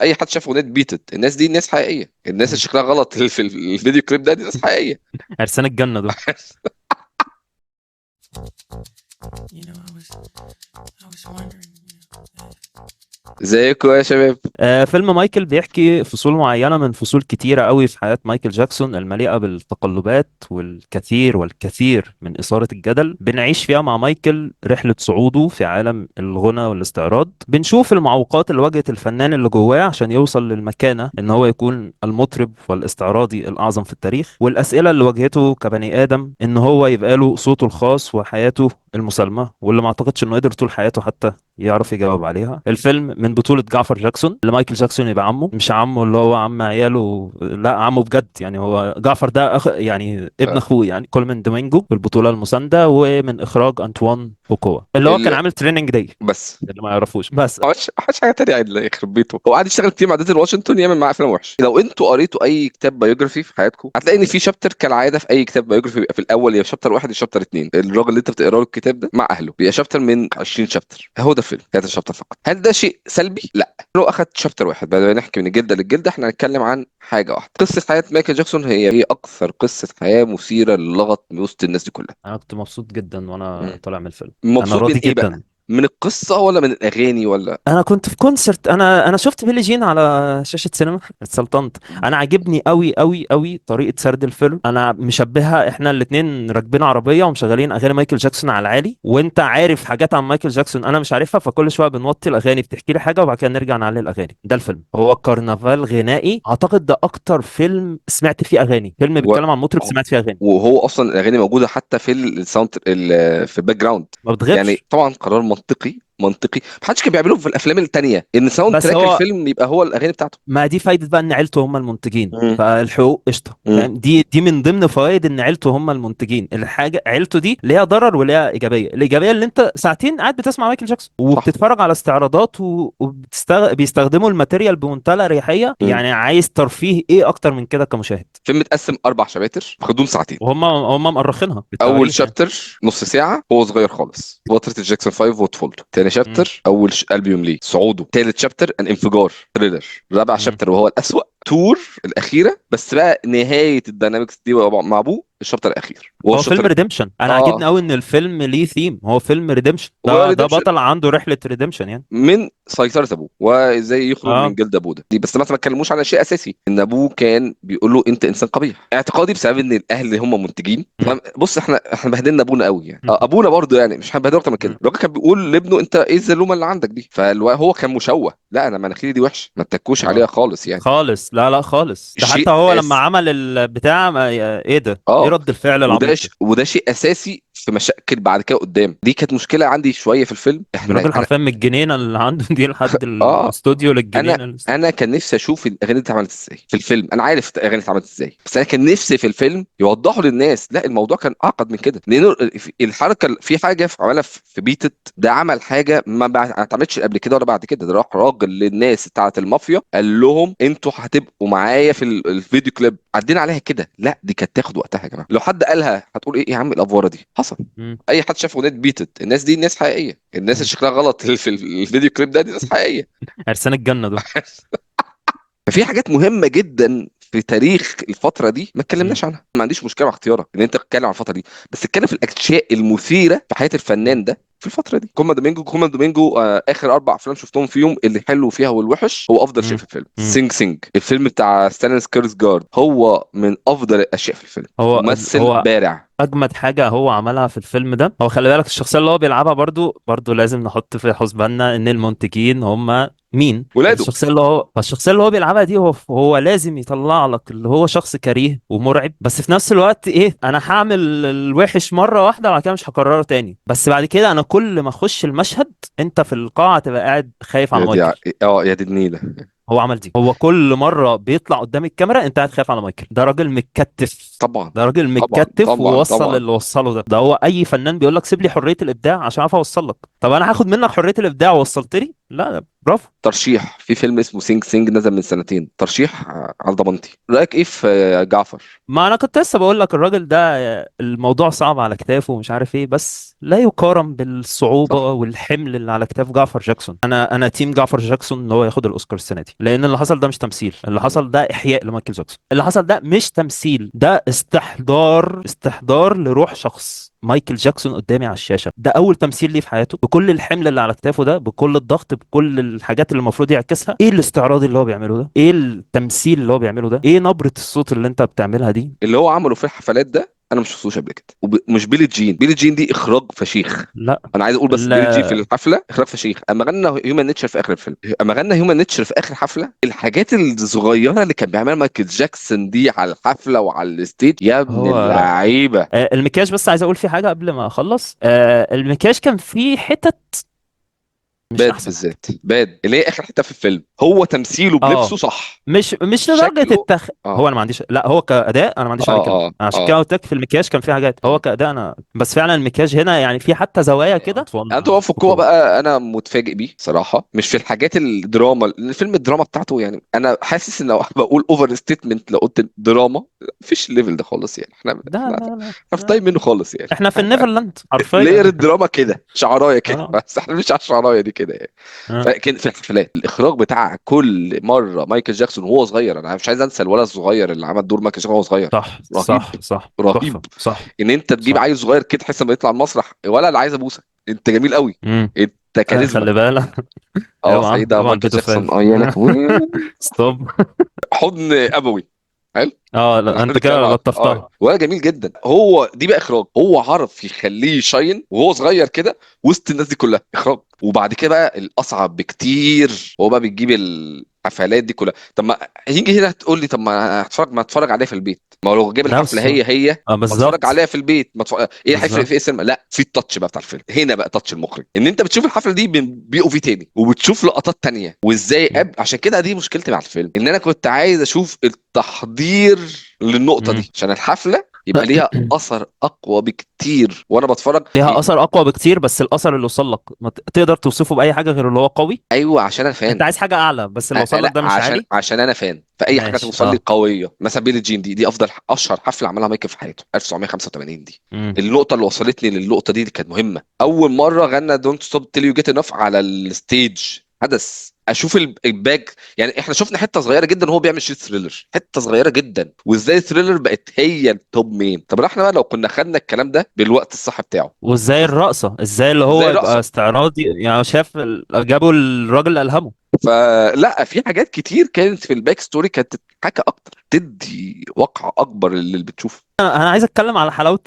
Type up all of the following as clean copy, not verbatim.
اي حد شاف اغنيه بيتت، الناس دي ناس حقيقيه، الناس اللي مم. شكلها غلط في الفيديو كليب ده دي ناس حقيقيه. عرسان الجنة دول. ازيكم يا شباب. فيلم مايكل بيحكي فصول معينة من فصول كتيرة قوي في حياة مايكل جاكسون، المليئة بالتقلبات والكثير والكثير من إثارة الجدل. بنعيش فيها مع مايكل رحلة صعوده في عالم الغنى والاستعراض. بنشوف المعوقات اللي واجهت الفنان اللي جواه عشان يوصل للمكانة إن هو يكون المطرب والاستعراضي الأعظم في التاريخ، والأسئلة اللي واجهته كبني آدم إن هو يبقى له صوته الخاص وحياته المسالمة، واللي ما أعتقدش إنه قدر طول حياته حتى يعرف يجاوب عليها. الفيلم من بطولة جعفر جاكسون، اللي مايكل جاكسون يبقى عمه، مش عمه اللي هو عم عياله، لا عمه بجد يعني. هو جعفر ده يعني ابن آه. اخوه يعني. كولمان دومينجو بالبطولة المساندة، ومن اخراج انطوان بوكوا اللي هو كان ال... عامل تريننج داي، بس اللي ما يعرفوش بس. ما عملش حاجه تانية عدله يخرب بيته. هو قاعد يشتغل كتير مع ديزل واشنطن يعمل معاه افلام وحش. لو انتوا قريتوا اي كتاب بايوجرافي في حياتكم هتلاقي ان في شابتر كالعاده في اي كتاب بايوجرافي بيبقى في الاول يا شابتر واحد يا شابتر اتنين. الراجل اللي انت بتقرا له الكتاب ده مع اهله بيبقى شابتر من 20 شابتر. هو ده الفيلم 3 شابتر فقط. هل ده شيء سلبي؟ لا. لو اخد شابتر واحد بدل ما نحكي من الجلده للجلده احنا هنتكلم عن حاجه واحده. قصه حياه مايكل جاكسون هي اكثر قصه حياه مثيره للغط من وسط الناس دي كلها. انا كنت مبسوط جدا وانا مم. طالع من الفيلم. انا مبسوط من راضي ايه بقى؟ جدا. من القصه ولا من الاغاني ولا؟ انا كنت في كونسرت، انا شفت بيلي جين على شاشه سينما اتسلطنت. انا عاجبني قوي قوي قوي طريقه سرد الفيلم. انا مشبهها احنا الاثنين راكبين عربيه ومشغلين اغاني مايكل جاكسون على العالي، وانت عارف حاجات عن مايكل جاكسون انا مش عارفها، فكل شويه بنوطي الاغاني، بتحكي لي حاجه وبعد كده نرجع نعلي الاغاني. ده الفيلم هو كرنفال غنائي. اعتقد ده اكتر فيلم سمعت فيه اغاني، فيلم و... بيتكلم عن مطرب سمعت فيه اغاني. وهو اصلا الاغاني موجوده حتى في الساوند في الباك جراوند. ما يعني بتغيبش. طبعا قرار منطقي ما حدش كان بيعمله في الافلام التانيه ان ساوند بس تراك هو، الفيلم يبقى هو الاغاني بتاعته. ما دي فايدة بقى ان عيلته هم المنتجين، مم. فالحقوق قشطة، مم. فاهم؟ دي من ضمن فوائد ان عيلته هم المنتجين. الحاجة عيلته دي ليها ضرر وليها ايجابية. الايجابية اللي انت ساعتين قاعد بتسمع مايكل جاكسون صح. وبتتفرج على استعراضات بيستخدموا الماتيريال بمنتهى الاريحية. مم. يعني عايز ترفيه ايه اكتر من كده كمشاهد؟ فيلم متقسم 4 شباتر في غضون ساعتين. وهم مؤرخينها اول بالتواريخ يعني. شابتر نص ساعه هو صغير خالص فتره الجاكسون 5 وطفولته. تاني مم. شابتر البيوم ليه صعوده. تالت شابتر الانفجار ثريلر. رابع مم. شابتر وهو الاسوأ تور الاخيره. بس بقى نهايه الدينامكس دي مع ابوه الشابتر الاخير وهو هو فيلم الشابتر. ريديمشن. انا عاجبني اه. قوي ان الفيلم ليه ثيم، هو فيلم ريديمشن. ده وريدمشن بطل عنده رحلة ريديمشن يعني. من سيطرة ابوه وازاي يخرج من اه. جلد ابوه ده دي. بس ما اتكلموش على شيء اساسي ان ابوه كان بيقول له انت انسان قبيح. اعتقادي بسبب ان الاهل اللي هم منتجين مم. بص احنا بهدلنا ابونا قوي يعني. مم. ابونا برضه يعني مش هنبهدله اكتر من كده. مم. الراجل كان بيقول لابنه انت ايه الزلومه اللي عندك دي. فهو كان مشوه. لا انا مناخيري دي وحشه ما تتكوش اه عليها خالص يعني. خالص، لا لا خالص. ده حتى شيء هو لما عمل البتاع ايه ده، ايه اه. رد الفعل العبيط ده؟ وده شيء اساسي في مشاكل بعد كده قدام. دي كانت مشكله عندي شويه في الفيلم. الراجل انا حرفيا من الجنينه اللي عنده دي لحد اه الاستوديو انا للجنينه انا كان نفسي اشوف الاغاني دي اتعملت ازاي في الفيلم. انا عارف الاغاني اتعملت ازاي بس انا كان نفسي في الفيلم يوضحوا للناس لا الموضوع كان اعقد من كده. لانه الحركه في حاجه عملها في بيتت ده عمل حاجه ما اتعملتش قبل كده ولا بعد كده. ده راح راجل للناس بتاعه المافيا قال لهم انتوا هتبقوا معايا في الفيديو كليب. عدينا عليها كده. لا دي كانت تاخد وقتها يا جماعه. لو حد قالها هتقول ايه يا عم الافوره دي حصل. مم. اي حد شاف اغنيه بيتت الناس دي ناس حقيقيه. الناس اللي مم. شكلها غلط في الفيديو كليب ده دي ناس حقيقيه. عرسان الجنه دول. ففي حاجات مهمه جدا في تاريخ الفتره دي ما مم. اتكلمناش عنها. ما عنديش مشكله مع اختيارك ان انت تتكلم عن الفتره دي بس اتكلم في الاشياء المثيره في حياه مم. الفنان ده في الفتره دي. كوما دومينجو اخر 4 افلام شفتهم فيهم اللي حلو فيها والوحش هو افضل شيء مم. في الفيلم. مم. سينج الفيلم بتاع ستالين سكيرسجارد هو من افضل الاشياء في الفيلم. ممثل هو بارع. اجمد حاجه هو عملها في الفيلم ده. هو خلي بالك الشخصيه اللي هو بيلعبها برضو لازم نحط في حسباننا ان المنتجين هم مين. ولاده. الشخصيه اللي هو بيلعبها دي، هو لازم يطلع لك اللي هو شخص كريه ومرعب، بس في نفس الوقت ايه، انا هعمل الوحش مره واحده وبعد كده مش هكرره تاني. بس بعد كده انا كل ما اخش المشهد انت في القاعه تبقى قاعد خايف على يا دي مايكل. يا دي النيله. هو عمل دي، هو كل مره بيطلع قدام الكاميرا انت قاعد خايف على مايكل. ده راجل متكتف. طبعا ده راجل طبعا متكتف طبعا ووصل طبعا. اللي وصله ده هو اي فنان بيقول لك سيب لي حريه الابداع عشان اعرف اوصل لك. طب انا هاخد منك حريه الابداع ووصلت لي، لا برافو. ترشيح في فيلم اسمه سينج سينج نزل من سنتين، ترشيح على ضمانتي. رايك ايه في جعفر؟ ما انا كنت لسه بقول لك الراجل ده الموضوع صعب على كتافه ومش عارف ايه، بس لا يقارن بالصعوبة صح. والحمل اللي على كتاف جعفر جاكسون. انا تيم جعفر جاكسون ان هو ياخد الاوسكار السنة دي، لان اللي حصل ده مش تمثيل، اللي حصل ده احياء لمايكل جاكسون. اللي حصل ده مش تمثيل، ده استحضار لروح شخص مايكل جاكسون قدامي على الشاشة. ده أول تمثيل ليه في حياته، بكل الحمل اللي على كتافه ده، بكل الضغط، بكل الحاجات اللي المفروض يعكسها. إيه الاستعراض اللي هو بيعمله ده؟ إيه التمثيل اللي هو بيعمله ده؟ إيه نبرة الصوت اللي أنت بتعملها دي؟ اللي هو عمله في الحفلات ده انا مش شفتوش قبل كده، ومش بيلي جين. بيلي جين دي اخراج فشيخ. لا انا عايز اقول بس بيلي جين في لا. الحفله اخراج فشيخ. اما غنى هيومن نيتشر في اخر الفيلم، اما غنى هيومن نيتشر في اخر حفله، الحاجات الصغيره اللي كان بيعملها مايكل جاكسون دي على الحفله وعلى الستيج، يا ابن هو اللعيبه. المكياج، بس عايز أقول فيه حاجة قبل ما أخلص. المكياج كان فيه حتت مش باد أحسن حاجة. بالذات، باد اللي هي اخر حته في الفيلم، هو تمثيله بلبسه اه، صح. مش لدرجه شكله. هو اه انا ما عنديش، لا هو كاداء انا ما عنديش عليه اه كلمه. اه أنا عشان كده اه. قلت لك في المكياج كان في حاجات، هو كاداء انا بس فعلا المكياج هنا يعني في حتى زوايا كده اطفال انتوا في القوه وكبار. بقى انا متفاجئ بيه صراحه، مش في الحاجات الدراما، لان الفيلم الدراما بتاعته يعني انا حاسس ان لو بقول اوفر ستيتمنت لو قلت دراما، مفيش الليفل ده خالص يعني. احنا لا احنا لا لا احنا في طيب لا. منه خالص يعني. احنا في النيفرلاند لير حرفيا احنا. الدراما كده شعرايه كده اه بس احنا مش على الشعرايه دي كده يعني. اه فكان في الحفلات الاخراج بتاع كل مره مايكل جاكسون وهو صغير، انا مش عايز انسى الولد الصغير اللي عمل دور مايكل جاكسون وهو صغير. صح رهيب. صح صح، رهيب. تحفه صح. ان انت تجيب صح. عيل صغير كده تحس انه يطلع المسرح ولا اللي عايز ابوسك، انت جميل قوي، امم انت كاريزما. خلي بالك. اه اوعى حقيقي ده اوعى مايكل البيدوفيل. جاكسون، اه يا لهوي. ستوب. حضن ابوي. حلو. اه احنا لا انت بنتكلم كده عن اه لطفتها. ولا جميل جدا. هو دي بقى اخراج، هو عرف يخليه يشين وهو صغير كده وسط الناس دي كلها، اخراج. وبعد كده بقى الاصعب بكتير، هو بقى بيجيب الحفلات دي كلها. طب ما هيجي هنا تقول لي طب ما هتفرج، ما اتفرج عليها في البيت، ما هو لو جايب لا الحفله بس هي اه ما اتفرج بالظبط. عليها في البيت، ما اتفرج... ايه هيفرق في ايه بالظبط. السينما؟ لا، في التاتش بقى بتاع الفيلم هنا بقى، تاتش المخرج، ان انت بتشوف الحفله دي بي او في تاني وبتشوف لقطات تانية وازاي عشان كده دي مشكلتي مع الفيلم، ان انا كنت عايز اشوف التحضير للنقطه مم. دي عشان الحفله يبقى ليها اثر اقوى بكتير وانا بتفرج. ليها اثر اقوى بكتير، بس الاثر اللي وصل لك ما تقدر توصفه باي حاجه غير اللي هو قوي. ايوه عشان انا انت فان. عايز حاجه اعلى، بس اللي وصل لك لا ده مش عشان عالي. انا فان، فاي حاجه ماشي توصل لي اه. قويه. مثلا بيلي جين دي افضل اشهر حفله عملها مايكل في حياته 1985 دي. امم النقطه اللي وصلتني للنقطه دي كانت مهمه، اول مره غنى دونت ستوب تيل يو جيت انف على الستيج، حدث. اشوف الباك، يعني احنا شفنا حته صغيره جدا وهو بيعمل شيت ثريلر، حته صغيره جدا، وازاي ثريلر بقت هي التوب مين. طب احنا بقى لو كنا خدنا الكلام ده بالوقت الصح بتاعه، وازاي الرقصه، ازاي اللي ازاي هو يبقى رقصه. استعراضي، يعني شاف جابوا الراجل اللي الهمه. فلا في حاجات كتير كانت في الباك ستوري كانت تتحكى اكتر، تدي وقع اكبر اللي بتشوفه. انا عايز اتكلم على حلاوه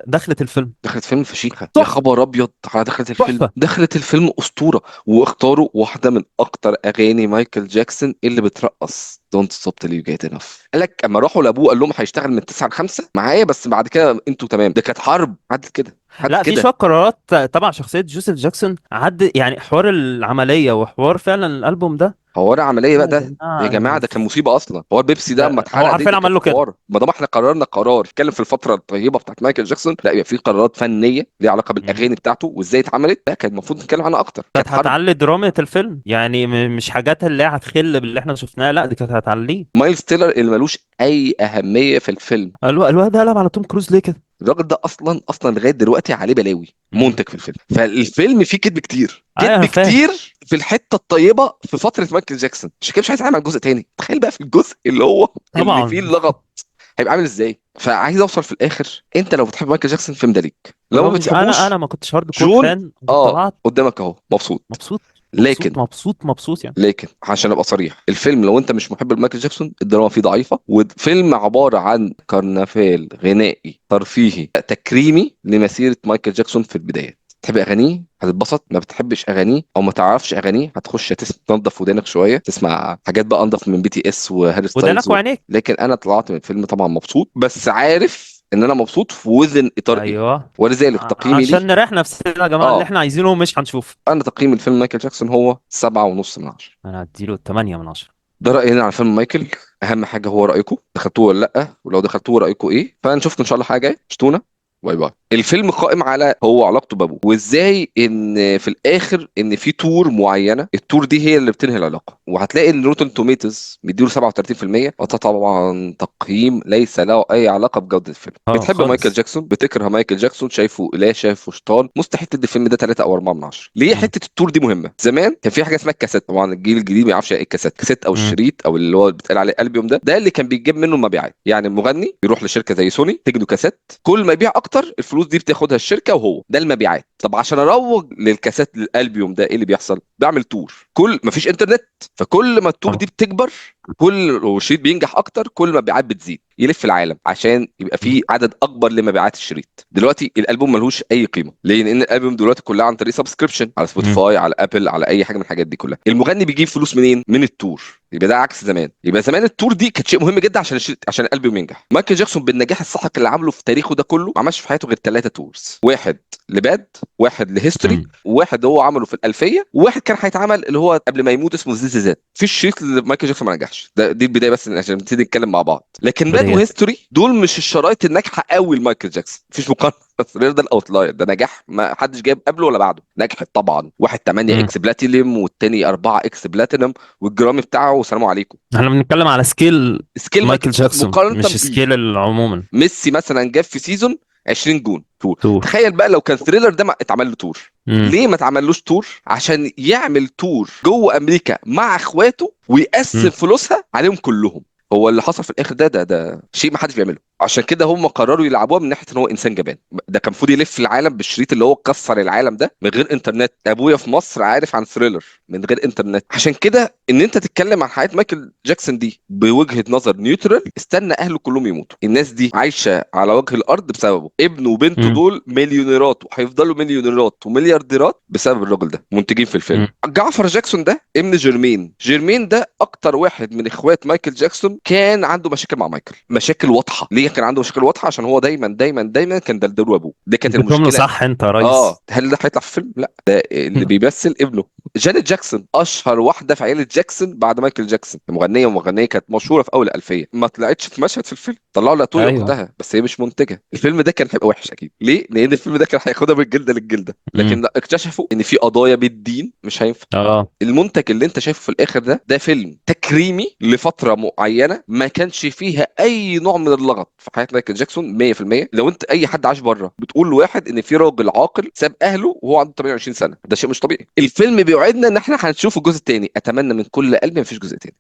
دخلة الفيلم. دخلت فيلم فشيخة يا تحفه. خبر ابيض على دخلت الفيلم، تحفه. دخلت الفيلم اسطورة. واختاروا واحدة من اكتر اغاني مايكل جاكسون اللي بترقص، دونت ستوب تيل يو جيت انف. قال لك اما راحوا لابوه قال لهم هيشتغل من 9 ل 5 معايا بس بعد كده انتوا تمام. ده كانت حرب عدت كده، عدت لا في كده. شويه قرارات تبع شخصيه جوزيف جاكسون عد، يعني حوار العمليه وحوار فعلا الالبوم ده. هو ده عمليه بقى يا ده. يا جماعه جماعه ده كان مصيبه اصلا، هو البيبسي ده اما هو اتحرق حرفيا دي عمل كانت له كده. حوار. ما دام احنا قررنا قرار نتكلم في الفتره الطيبه بتاعت مايكل جاكسون، لا يبقى في قرارات فنيه ليها علاقه بالاغاني بتاعته وازاي اتعملت، لا كان المفروض نتكلم عنها اكتر، كانت كانت حرب. هتعلي درامة الفيلم، يعني مش حاجات اللي هي هتخل باللي احنا شفناه، لا دي كانت هتعليه. مايلز تيلر اللي ملوش اي اهميه في الفيلم. الواد ده قلب على توم كروز ليه كده؟ الراجل ده اصلا لغايه دلوقتي عليه بلاوي مم. منتج في الفيلم. فالفيلم فيه كذب كتير، ايوه كذب انا فاهم. كتير في الحته الطيبه في فتره مايكل جاكسون، عشان كده مش عايز اعمل جزء تاني. تخيل بقى في الجزء اللي هو اللي فيه طبعا. اللغط هيبقى عامل ازاي. فعايز اوصل في الاخر، انت لو بتحب مايكل جاكسون الفيلم ده ليك، لو ما هو مش انا بتحبوش ما كنتش هارد كور جون، فان اه وطلعت قدامك اهو مبسوط. مبسوط لكن مبسوط يعني. عشان ابقى صريح، الفيلم لو انت مش محب لمايكل جاكسون الدراما فيه ضعيفه، وفيلم عباره عن كرنفال غنائي ترفيهي تكريمي لمسيره مايكل جاكسون في البدايات. تحب اغانيه هتتبسط، ما بتحبش اغانيه او ما تعرفش اغانيه هتخش تنظف ودانك شويه تسمع حاجات بقى انضف من بي تي اس وهاري ستايلز ودانك وعينيك. لكن انا طلعت من الفيلم طبعا مبسوط، بس عارف ان انا مبسوط في وزن اطار ايه. ايوه ولذلك تقييمي ليه، عشان نريح نفسنا يا جماعه، اللي اه احنا عايزينه مش هنشوف. انا تقييم الفيلم مايكل جاكسون هو 7.5 من 10. انا هديله 8 من 10. ده رأينا على فيلم مايكل. أهم حاجة هو رأيكم، دخلتوه ولا لأ؟ ولو دخلتوه رأيكم إيه؟ فنشوفكم إن شاء الله حاجة جاية. اشتونا باي باي. الفيلم قائم على هو علاقته بابوه، وازاي ان في الاخر ان في تور معينه، التور دي هي اللي بتنهي العلاقه. وهتلاقي ان روتن توميتوز مديله 37%، وده طبعا تقييم ليس له اي علاقه بجوده الفيلم. بتحب مايكل خالص. جاكسون، بتكره مايكل جاكسون، شايفه اله، شايفه شيطان، مستحيل تدي الفيلم ده 3 او 4 من 10. ليه؟ مم. حته التور دي مهمه. زمان كان في حاجه اسمها الكاسيت، طبعا الجيل الجديد ما يعرفش ايه الكاسيت. كاسيت او مم. الشريط او اللي هو بيتقال عليه البيوم، ده اللي كان بيجيب منه المبيعات. يعني المغني يروح لشركه زي سوني تجنو كاسيت، كل ما يبيع اكتر الفلوس دي بتاخدها الشركه، وهو ده المبيعات. طب عشان اروج للكاسيت للالبيوم ده، ايه اللي بيحصل؟ بعمل تور. كل ما فيش انترنت، فكل ما التور دي بتكبر، كل والشريط بينجح اكتر، كل ما المبيعات بتزيد، يلف العالم عشان يبقى مم. في عدد اكبر لمبيعات الشريط. دلوقتي الالبوم ملهوش اي قيمه. ليه؟ لان الالبوم دلوقتي كلها عن طريق سبسكريبشن على مم. سبوتيفاي، على ابل، على اي حاجه من الحاجات دي كلها. المغني بيجيب فلوس منين؟ من التور. يبقى ده عكس زمان. يبقى زمان التور دي كانت شيء مهم جدا عشان الالبوم ينجح. مايكل جاكسون بالنجاح الساحق اللي عمله في تاريخه ده كله، ما عملش في حياته غير 3 تورز. واحد لباد، واحد لهيستوري، مم. وواحد هو عمله في الألفية، وواحد كان هيتعمل اللي هو قبل ما يموت اسمه زيت زيت. في الشريط اللي مايكل جاكسون ما نجحش، دي البدايه بس عشان نبتدي نتكلم مع بعض. لكن باد بدايات. وهيستوري دول مش الشرايط الناجحه قوي لمايكل جاكسون، مفيش مقارنه. بس ده الاوتلاير، ده نجاح ما حدش جايب قبله ولا بعده. نجحت طبعا. واحد 8 مم. اكس بلاتينيوم، والتاني 4 اكس بلاتينيوم، والجرامي بتاعه والسلام عليكم. احنا بنتكلم على سكيل سكيل مايكل جاكسون مقارنه مش بيه. سكيل عموما. ميسي مثلا جاب في سيزون 20 جون تور. تور. تخيل بقى لو كان ثريلر ده ما اتعمل له تور. مم. ليه ما اتعملوش تور؟ عشان يعمل تور جوه امريكا مع اخواته ويقسم مم. فلوسها عليهم كلهم. هو اللي حصل في الاخر ده شيء ما حدش بيعمله. عشان كده هم قرروا يلعبوها من ناحيه ان هو انسان جبان. ده كان المفروض يلف العالم بالشريط اللي هو كسر العالم ده من غير انترنت. ابويا في مصر عارف عن ثريلر من غير انترنت. عشان كده ان انت تتكلم عن حياه مايكل جاكسون دي بوجهه نظر نيوترال، استنى اهله كلهم يموتوا. الناس دي عايشه على وجه الارض بسببه. ابنه وبنته مم. دول مليونيرات، وهيفضلوا مليونيرات ومليارديرات بسبب الراجل ده. منتجين في الفيلم. مم. جعفر جاكسون ده ابن جيرمين. جيرمين ده اكتر واحد من اخوات مايكل جاكسون كان عنده مشاكل مع مايكل، مشاكل واضحه. ليه كان عنده مشاكل واضحه؟ عشان هو دايما كان دلدل ابوه. دي كانت الجملة المشكله. صح انت يا ريس. هل ده هيطلع في فيلم؟ لا، ده اللي بيمثل ابنه. جانيت جاكسون اشهر واحده في عيله جاكسون بعد مايكل جاكسون، مغنيه كانت مشهوره في اول الالفيه، ما طلعتش في مشهد في الفيلم. طلعوا لها تولي ايوه. اختها بس هي مش منتجه. الفيلم ده كان هيبقى وحش اكيد. ليه؟ لان الفيلم ده كان هياخدها من الجلده للجلده. مم. لكن لا، اكتشفوا ان في قضايا بالدين مش هينفع. اه. المنتج اللي انت شايفه في الاخر ده فيلم تكريمي لفتره معينه، ما كانش فيها اي نوع من اللغط في حياه مايكل جاكسون 100%. لو انت اي حد عاش بره بتقول لواحد ان في راجل عاقل ساب اهله وهو عنده 28 سنه، ده شيء مش طبيعي. الفيلم بيوعدنا ان احنا هنشوف الجزء الثاني. اتمنى من كل قلبي مفيش جزء ثاني.